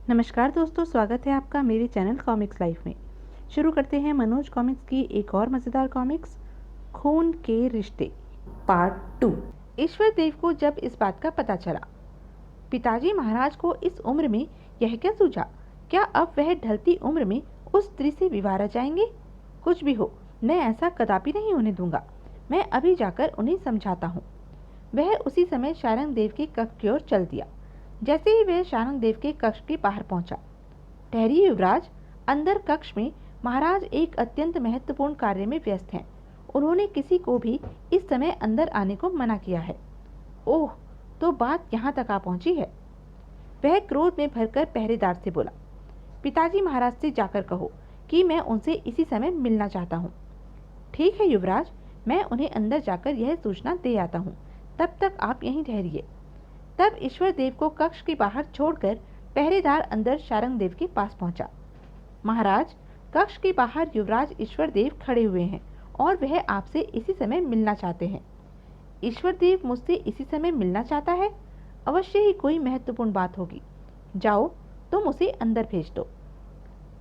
नमस्कार दोस्तों, स्वागत है आपका मेरे चैनल कॉमिक्स लाइफ में। शुरू करते हैं मनोज कॉमिक्स की एक और मज़ेदार कॉमिक्स, खून के रिश्ते पार्ट 2। ईश्वर देव को जब इस बात का पता चला, पिताजी महाराज को इस उम्र में यह क्या सूझा, क्या अब वह ढलती उम्र में उस स्त्री से विवाह रचाएंगे? कुछ भी हो, मैं ऐसा कदापि नहीं होने दूंगा। मैं अभी जाकर उन्हें समझाता हूँ। वह उसी समय शारंग देव के कक्ष की ओर चल दिया। जैसे ही वह शारंग देव के कक्ष के बाहर पहुंचा, ठहरिए युवराज, अंदर कक्ष में महाराज एक अत्यंत महत्वपूर्ण कार्य में व्यस्त हैं। उन्होंने किसी को भी इस समय अंदर आने को मना किया है। ओह, तो बात यहाँ तक आ पहुंची है। वह क्रोध में भरकर पहरेदार से बोला, पिताजी महाराज से जाकर कहो कि मैं उनसे इसी समय मिलना चाहता हूँ। ठीक है युवराज, मैं उन्हें अंदर जाकर यह सूचना दे आता हूँ, तब तक आप यहीं ठहरिए। तब ईश्वर देव को कक्ष के बाहर छोड़कर पहरेदार अंदर शारंग देव के पास पहुंचा। महाराज, कक्ष के बाहर युवराज ईश्वर देव खड़े हुए हैं और वह आपसे इसी समय मिलना चाहते हैं। ईश्वर देव मुझसे इसी समय मिलना चाहता है? अवश्य ही कोई महत्वपूर्ण बात होगी। जाओ, तुम उसे अंदर भेज दो।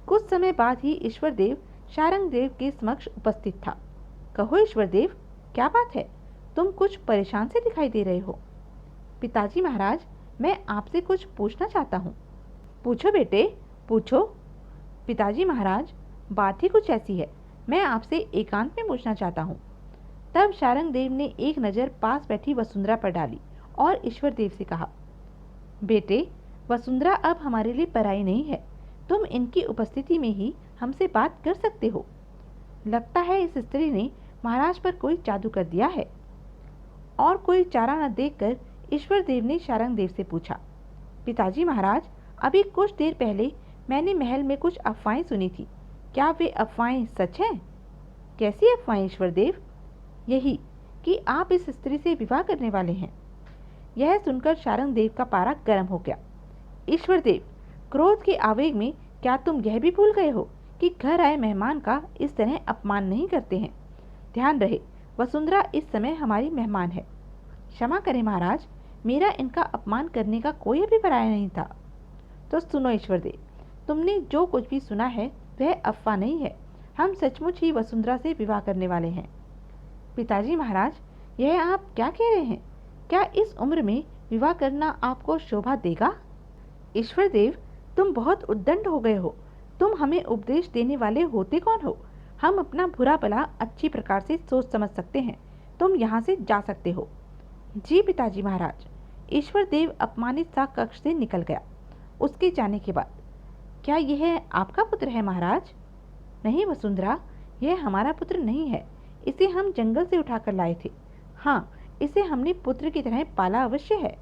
कुछ समय बाद ही ईश्वर देव शारंग देव के समक्ष उपस्थित था। कहो ईश्वर देव, क्या बात है? तुम कुछ परेशान से दिखाई दे रहे हो। पिताजी महाराज, मैं आपसे कुछ पूछना चाहता हूँ। पूछो बेटे, पूछो। पिताजी महाराज, बात ही कुछ ऐसी है, मैं आपसे एकांत में पूछना चाहता हूँ। तब शारंग देव ने एक नज़र पास बैठी वसुंधरा पर डाली और ईश्वर देव से कहा, बेटे, वसुंधरा अब हमारे लिए पराई नहीं है। तुम इनकी उपस्थिति में ही हमसे बात कर सकते हो। लगता है इस स्त्री ने महाराज पर कोई जादू कर दिया है। और कोई चारा न देखकर ईश्वर देव ने शारंग देव से पूछा, पिताजी महाराज, अभी कुछ देर पहले मैंने महल में कुछ अफवाहें सुनी थी। क्या वे अफवाहें सच हैं? कैसी अफवाहें ईश्वर देव? यही कि आप इस स्त्री से विवाह करने वाले हैं। यह सुनकर शारंग देव का पारा गर्म हो गया। ईश्वर देव, क्रोध के आवेग में क्या तुम यह भी भूल गए हो कि घर आए मेहमान का इस तरह अपमान नहीं करते हैं? ध्यान रहे, वसुंधरा इस समय हमारी मेहमान है। क्षमा करें महाराज, मेरा इनका अपमान करने का कोई अभिप्राय नहीं था। तो सुनो ईश्वर देव, तुमने जो कुछ भी सुना है वह अफवाह नहीं है। हम सचमुच ही वसुंधरा से विवाह करने वाले हैं। पिताजी महाराज, यह आप क्या कह रहे हैं? क्या इस उम्र में विवाह करना आपको शोभा देगा? ईश्वर देव, तुम बहुत उद्दंड हो गए हो। तुम हमें उपदेश देने वाले होते कौन हो? हम अपना बुरा भला अच्छी प्रकार से सोच समझ सकते हैं। तुम यहाँ से जा सकते हो। जी पिताजी महाराज। ईश्वर देव अपमानित सा कक्ष से निकल गया। उसके जाने के बाद, क्या यह आपका पुत्र है महाराज? नहीं वसुंधरा, यह हमारा पुत्र नहीं है। इसे हम जंगल से उठाकर लाए थे। हाँ, इसे हमने पुत्र की तरह पाला अवश्य है।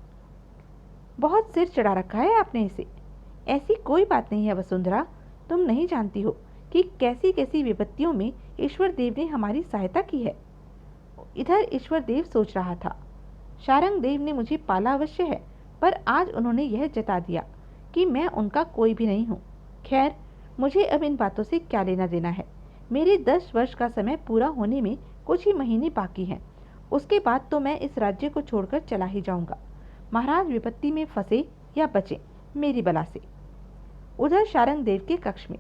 बहुत सिर चढ़ा रखा है आपने इसे। ऐसी कोई बात नहीं है वसुंधरा, तुम नहीं जानती हो कि कैसी कैसी विपत्तियों में ईश्वर देव ने हमारी सहायता की है। इधर ईश्वर देव सोच रहा था, शारंग देव ने मुझे पाला अवश्य है, पर आज उन्होंने यह जता दिया कि मैं उनका कोई भी नहीं हूँ। खैर, मुझे अब इन बातों से क्या लेना देना है। मेरे 10 वर्ष का समय पूरा होने में कुछ ही महीने बाकी हैं। उसके बाद तो मैं इस राज्य को छोड़कर चला ही जाऊंगा। महाराज विपत्ति में फंसे या बचे, मेरी बला से। उधर शारंग देव के कक्ष में,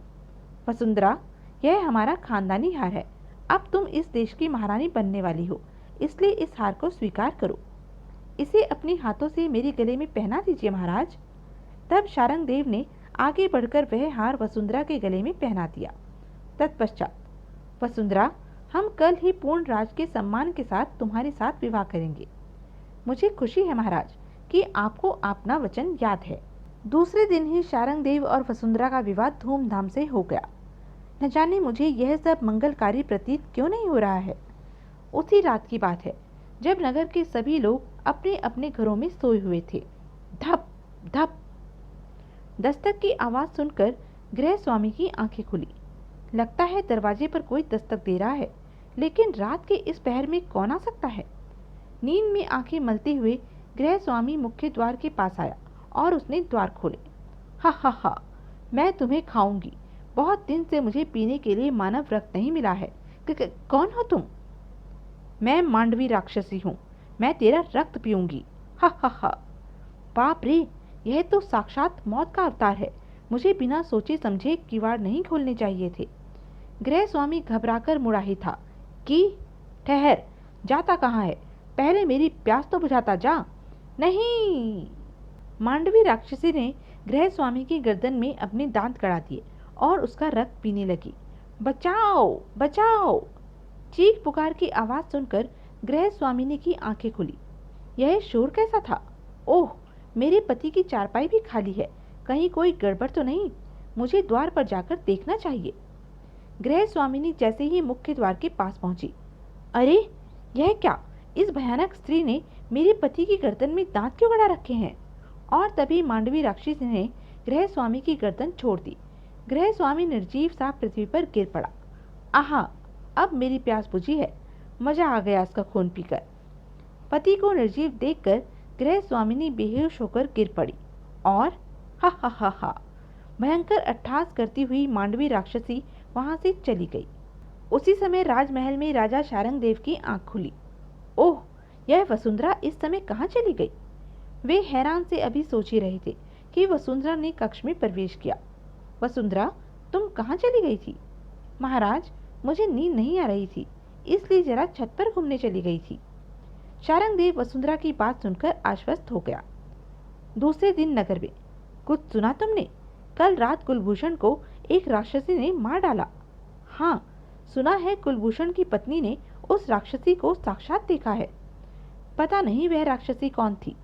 वसुंधरा, यह हमारा खानदानी हार है। अब तुम इस देश की महारानी बनने वाली हो, इसलिए इस हार को स्वीकार करो। इसे अपने हाथों से मेरे गले में पहना दीजिए महाराज। तब शारंग देव ने आगे बढ़कर वह हार वसुंधरा के गले में पहना दिया। तत्पश्चात, वसुंधरा, हम कल ही पूर्ण राज के सम्मान के साथ तुम्हारे साथ विवाह करेंगे। मुझे खुशी है महाराज कि आपको अपना वचन याद है। दूसरे दिन ही शारंग देव और वसुंधरा का विवाह धूमधाम से हो गया। न जाने मुझे यह सब मंगलकारी प्रतीत क्यों नहीं हो रहा है। उसी रात की बात है जब नगर के सभी लोग अपने अपने घरों में सोए हुए थे। धप धप दस्तक की आवाज सुनकर गृह स्वामी की आंखें खुली। लगता है दरवाजे पर कोई दस्तक दे रहा है, लेकिन रात के इस पहर में कौन आ सकता है? नींद में आंखें मलते हुए गृह स्वामी मुख्य द्वार के पास आया और उसने द्वार खोले। हा हा हा, मैं तुम्हें खाऊंगी। बहुत दिन से मुझे पीने के लिए मानव रक्त नहीं मिला है। कौन हो तुम? मैं मांडवी राक्षसी हूँ। मैं तेरा रक्त पीऊंगी। हा हा हा। बाप रे, यह तो साक्षात मौत का अवतार है। मुझे बिना सोचे समझे किवाड़ नहीं खोलने चाहिए थे। गृह स्वामी घबराकर मुड़ा ही था कि ठहर, जाता कहाँ है? पहले मेरी प्यास तो बुझाता जा। नहीं! मांडवी राक्षसी ने गृह स्वामी की गर्दन में अपने दांत गड़ा दिए और उसका रक्त पीने लगी। बचाओ, बचाओ! चीख पुकार की आवाज सुनकर गृह स्वामिनी की आंखें खुली। यह शोर कैसा था? ओह, मेरे पति की चारपाई भी खाली है। कहीं कोई गड़बड़ तो नहीं? मुझे द्वार पर जाकर देखना चाहिए। गृह स्वामिनी जैसे ही मुख्य द्वार के पास पहुंची, अरे यह क्या? इस भयानक स्त्री ने मेरे पति की गर्दन में दांत क्यों गड़ा रखे हैं? और तभी मांडवी राक्षसी ने गृह स्वामी की गर्दन छोड़ दी। गृह स्वामी निर्जीव सा पृथ्वी पर गिर पड़ा। आहा, अब मेरी प्यास बुझी है। मजा आ गया उसका खून पीकर। पति को निर्जीव देखकर गृह स्वामिनी बेहोश होकर गिर पड़ी और हा हा हा हा भयंकर अट्टहास करती हुई मांडवी राक्षसी वहां से चली गई। उसी समय राजमहल में राजा शारंगदेव की आंख खुली। ओह, यह वसुंधरा इस समय कहाँ चली गई? वे हैरान से अभी सोच ही रहे थे कि वसुंधरा ने कक्ष में प्रवेश किया। वसुंधरा, तुम कहाँ चली गई थी? महाराज, मुझे नींद नहीं आ रही थी, इसलिए जरा छत पर घूमने चली गई थी। शारंगदेव वसुंधरा की बात सुनकर आश्वस्त हो गया। दूसरे दिन नगर में, कुछ सुना तुमने? कल रात कुलभूषण को एक राक्षसी ने मार डाला। हाँ, सुना है कुलभूषण की पत्नी ने उस राक्षसी को साक्षात देखा है। पता नहीं वह राक्षसी कौन थी।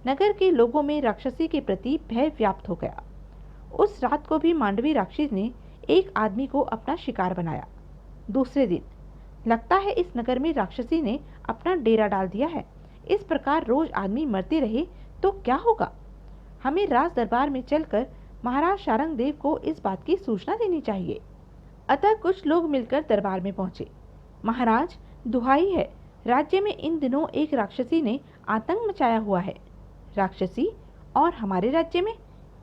नगर के लोगों में राक्षसी के प्रति भय व्याप्त हो गया। उस रात को भी मांडवी राक्षस ने एक आदमी को अपना शिकार बनाया। दूसरे दिन, लगता है इस नगर में राक्षसी ने अपना डेरा डाल दिया है। इस प्रकार रोज आदमी मरते रहे तो क्या होगा? हमें राज दरबार में चलकर महाराज शारंगदेव को इस बात की सूचना देनी चाहिए। अतः कुछ लोग मिलकर दरबार में पहुंचे। महाराज, दुहाई है, राज्य में इन दिनों एक राक्षसी ने आतंक मचाया हुआ है। राक्षसी? और हमारे राज्य में?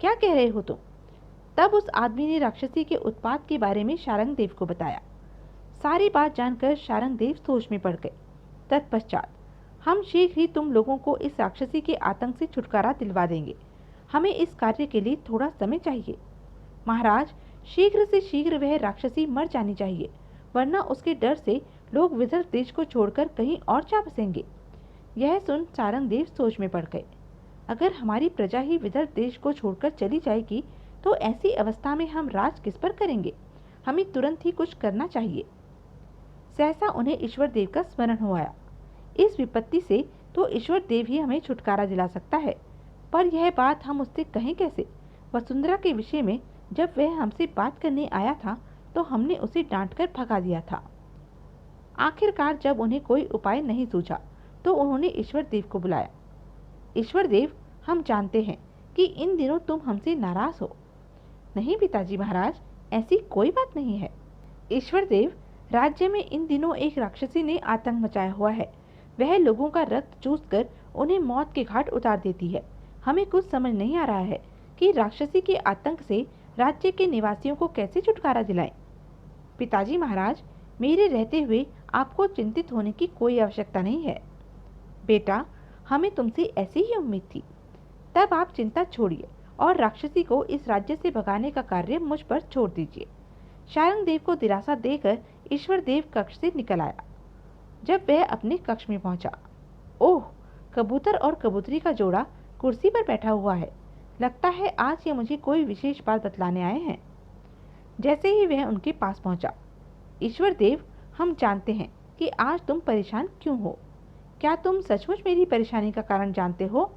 क्या कह रहे हो तुम? तब उस आदमी ने राक्षसी के उत्पात के बारे में शारंगदेव को बताया। सारी बात जानकर शारंगदेव सोच में पड़ गए। तत्पश्चात, हम शीघ्र ही तुम लोगों को इस राक्षसी के आतंक से छुटकारा दिलवा देंगे। हमें इस कार्य के लिए थोड़ा समय चाहिए। महाराज, शीघ्र से शीघ्र वह राक्षसी मर जानी चाहिए, वरना उसके डर से लोग विदर्भ देश को छोड़कर कहीं और जा बसेंगे। यह सुन शारंगदेव सोच में पड़ गए। अगर हमारी प्रजा ही विदर्भ देश को छोड़कर चली जाएगी तो ऐसी अवस्था में हम राज किस पर करेंगे? हमें तुरंत ही कुछ करना चाहिए। सहसा उन्हें ईश्वर देव का स्मरण हो आया। इस विपत्ति से तो ईश्वर देव ही हमें छुटकारा दिला सकता है, पर यह बात हम उससे कहें कैसे? वसुंधरा के विषय में जब वह हमसे बात करने आया था तो हमने उसे डांटकर भगा दिया था। आखिरकार जब उन्हें कोई उपाय नहीं सूझा तो उन्होंने ईश्वर देव को बुलाया। ईश्वर देव, हम जानते हैं कि इन दिनों तुम हमसे नाराज हो। नहीं पिताजी महाराज, ऐसी कोई बात नहीं है। ईश्वर देव, राज्य में इन दिनों एक राक्षसी ने आतंक मचाया हुआ है। वह लोगों का रक्त चूसकर उन्हें मौत के घाट उतार देती है। हमें कुछ समझ नहीं आ रहा है कि राक्षसी के आतंक से राज्य के निवासियों को कैसे छुटकारा दिलाएं। पिताजी महाराज, मेरे रहते हुए आपको चिंतित होने की कोई आवश्यकता नहीं है। बेटा, हमें तुमसे ऐसी ही उम्मीद थी। तब आप चिंता छोड़िए और राक्षसी को इस राज्य से भगाने का कार्य मुझ पर छोड़ दीजिए। शारंगदेव को दिलासा देकर ईश्वर देव कक्ष से निकल आया। जब वह अपने कक्ष में पहुंचा, ओह, कबूतर और कबूतरी का जोड़ा कुर्सी पर बैठा हुआ है। लगता है आज ये मुझे कोई विशेष बात बतलाने आए हैं। जैसे ही वह उनके पास पहुंचा, ईश्वर देव, हम जानते हैं कि आज तुम परेशान क्यों हो। क्या तुम सचमुच मेरी परेशानी का कारण जानते हो?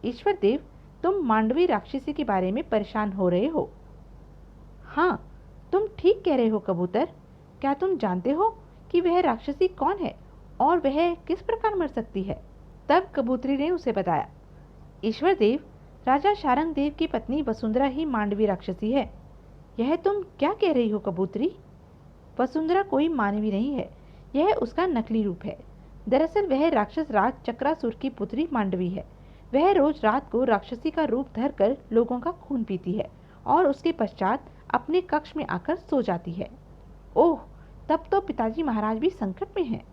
ईश्वर देव, तुम मांडवी राक्षसी के बारे में परेशान हो रहे हो। हाँ, तुम ठीक कह रहे हो कबूतर। क्या तुम जानते हो कि वह राक्षसी कौन है और वह किस प्रकार मर सकती है? तब कबूतरी ने उसे बताया। ईश्वर देव, राजा शारंगदेव की पत्नी वसुंधरा ही मांडवी राक्षसी है। यह तुम क्या कह रही हो कबूतरी? वसुंधरा कोई मानवी नहीं है, यह उसका नकली रूप है। दरअसल वह राक्षस राज चक्रासुर की पुत्री मांडवी है। वह रोज रात को राक्षसी का रूप धरकर लोगों का खून पीती है और उसके पश्चात अपने कक्ष में आकर सो जाती है। ओह, तब तो पिताजी महाराज भी संकट में हैं।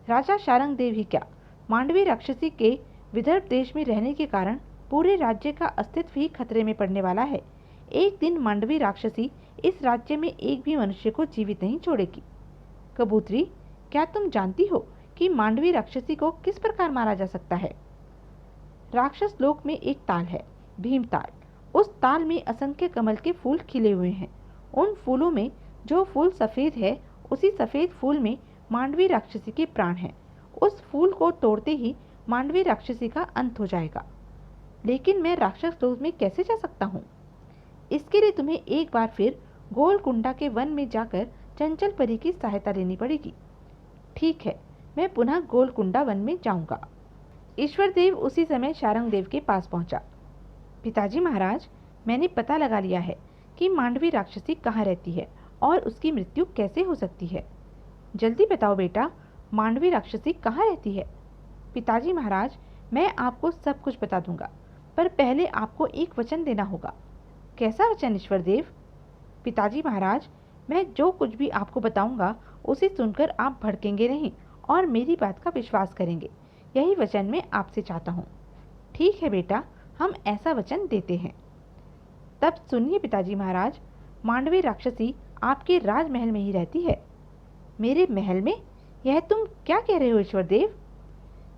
राजा शारंगदेव ही क्या, मांडवी राक्षसी के विदर्भ देश में रहने के कारण पूरे राज्य का अस्तित्व ही खतरे में पड़ने वाला है। एक दिन मांडवी राक्षसी इस राज्य में एक भी मनुष्य को जीवित नहीं छोड़ेगी। कबूतरी, क्या तुम जानती हो कि मांडवी राक्षसी को किस प्रकार मारा जा सकता है? राक्षस लोक में एक ताल है, भीम ताल। उस ताल में असंख्य कमल के फूल खिले हुए हैं। उन फूलों में जो फूल सफेद है, उसी सफेद फूल में मांडवी राक्षसी के प्राण हैं। उस फूल को तोड़ते ही मांडवी राक्षसी का अंत हो जाएगा। लेकिन मैं राक्षस लोक में कैसे जा सकता हूँ? इसके लिए तुम्हें एक बार फिर गोलकुंडा के वन में जाकर चंचल परी की सहायता लेनी पड़ेगी। ठीक है, मैं पुनः गोलकुंडा वन में जाऊंगा। ईश्वर देव उसी समय शारंग देव के पास पहुंचा। पिताजी महाराज, मैंने पता लगा लिया है कि मांडवी राक्षसी कहाँ रहती है और उसकी मृत्यु कैसे हो सकती है। जल्दी बताओ बेटा, मांडवी राक्षसी कहाँ रहती है? पिताजी महाराज, मैं आपको सब कुछ बता दूंगा, पर पहले आपको एक वचन देना होगा। कैसा वचन ईश्वर देव? पिताजी महाराज, मैं जो कुछ भी आपको बताऊंगा उसे सुनकर आप भड़केंगे नहीं और मेरी बात का विश्वास करेंगे। यही वचन मैं आपसे चाहता हूँ। ठीक है बेटा, हम ऐसा वचन देते हैं। तब सुनिए पिताजी महाराज, मांडवी राक्षसी आपके राजमहल में ही रहती है। मेरे महल में? यह तुम क्या कह रहे हो ईश्वर देव?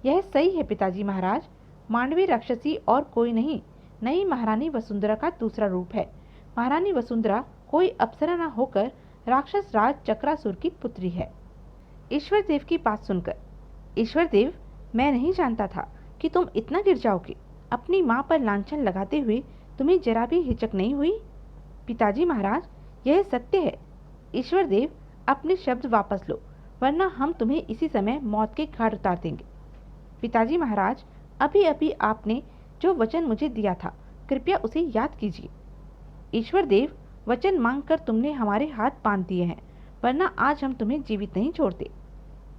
यह सही है पिताजी महाराज। मांडवी राक्षसी और कोई नहीं, नई महारानी वसुंधरा का दूसरा रूप है। महारानी वसुंधरा कोई अप्सरा न होकर राक्षस राज चक्रासुर की पुत्री है। ईश्वर देव की बात सुनकर, ईश्वर देव, मैं नहीं जानता था कि तुम इतना गिर जाओगे। अपनी माँ पर लांछन लगाते हुए तुम्हें जरा भी हिचक नहीं हुई? पिताजी महाराज, यह सत्य है। ईश्वर देव, अपने शब्द वापस लो, वरना हम तुम्हें इसी समय मौत के घाट उतार देंगे। पिताजी महाराज, अभी अभी आपने जो वचन मुझे दिया था, कृपया उसे याद कीजिए। ईश्वर देव, वचन मांगकर तुमने हमारे हाथ बांध दिए हैं, वरना आज हम तुम्हें जीवित नहीं छोड़ते।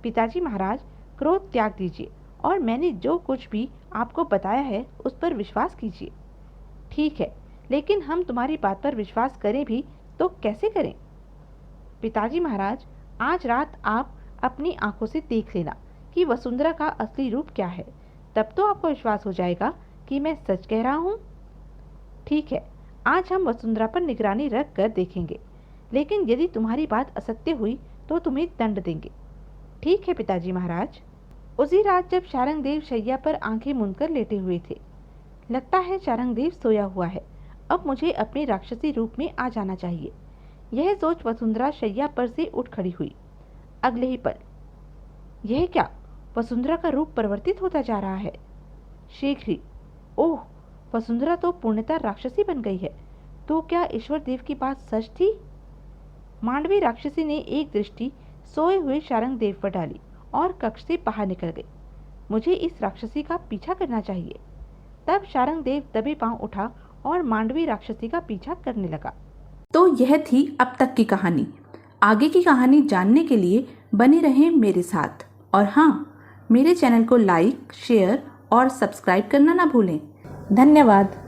पिताजी महाराज, क्रोध त्याग दीजिए और मैंने जो कुछ भी आपको बताया है उस पर विश्वास कीजिए। ठीक है, लेकिन हम तुम्हारी बात पर विश्वास करें भी तो कैसे करें? पिताजी महाराज, आज रात आप अपनी आंखों से देख लेना कि वसुंधरा का असली रूप क्या है। तब तो आपको विश्वास हो जाएगा कि मैं सच कह रहा हूँ। ठीक है, आज हम वसुंधरा पर निगरानी रख कर देखेंगे, लेकिन यदि तुम्हारी बात असत्य हुई तो तुम्हें दंड देंगे। ठीक है पिताजी महाराज। उसी रात जब शारंग देव शैया पर आंखें मूंदकर लेटे हुए थे, लगता है शारंग देव सोया हुआ है। अब मुझे अपने राक्षसी रूप में आ जाना चाहिए। यह सोच वसुंधरा शैया पर से उठ खड़ी हुई। अगले ही पल, यह क्या? वसुंधरा का रूप परिवर्तित होता जा रहा है। शीघ्र ही, ओह, वसुंधरा तो पूर्णतः राक्षसी बन गई है। तो क्या ईश्वर देव की बात सच थी? मांडवी राक्षसी ने एक दृष्टि सोए हुए शारंग देव पर डाली और कक्ष से बाहर निकल गई। मुझे इस राक्षसी का पीछा करना चाहिए। तब शारंग देव दबे पांव उठा और मांडवी राक्षसी का पीछा करने लगा। तो यह थी अब तक की कहानी। आगे की कहानी जानने के लिए बने रहें मेरे साथ। और हाँ, मेरे चैनल को लाइक, शेयर और सब्सक्राइब करना ना भूलें। धन्यवाद।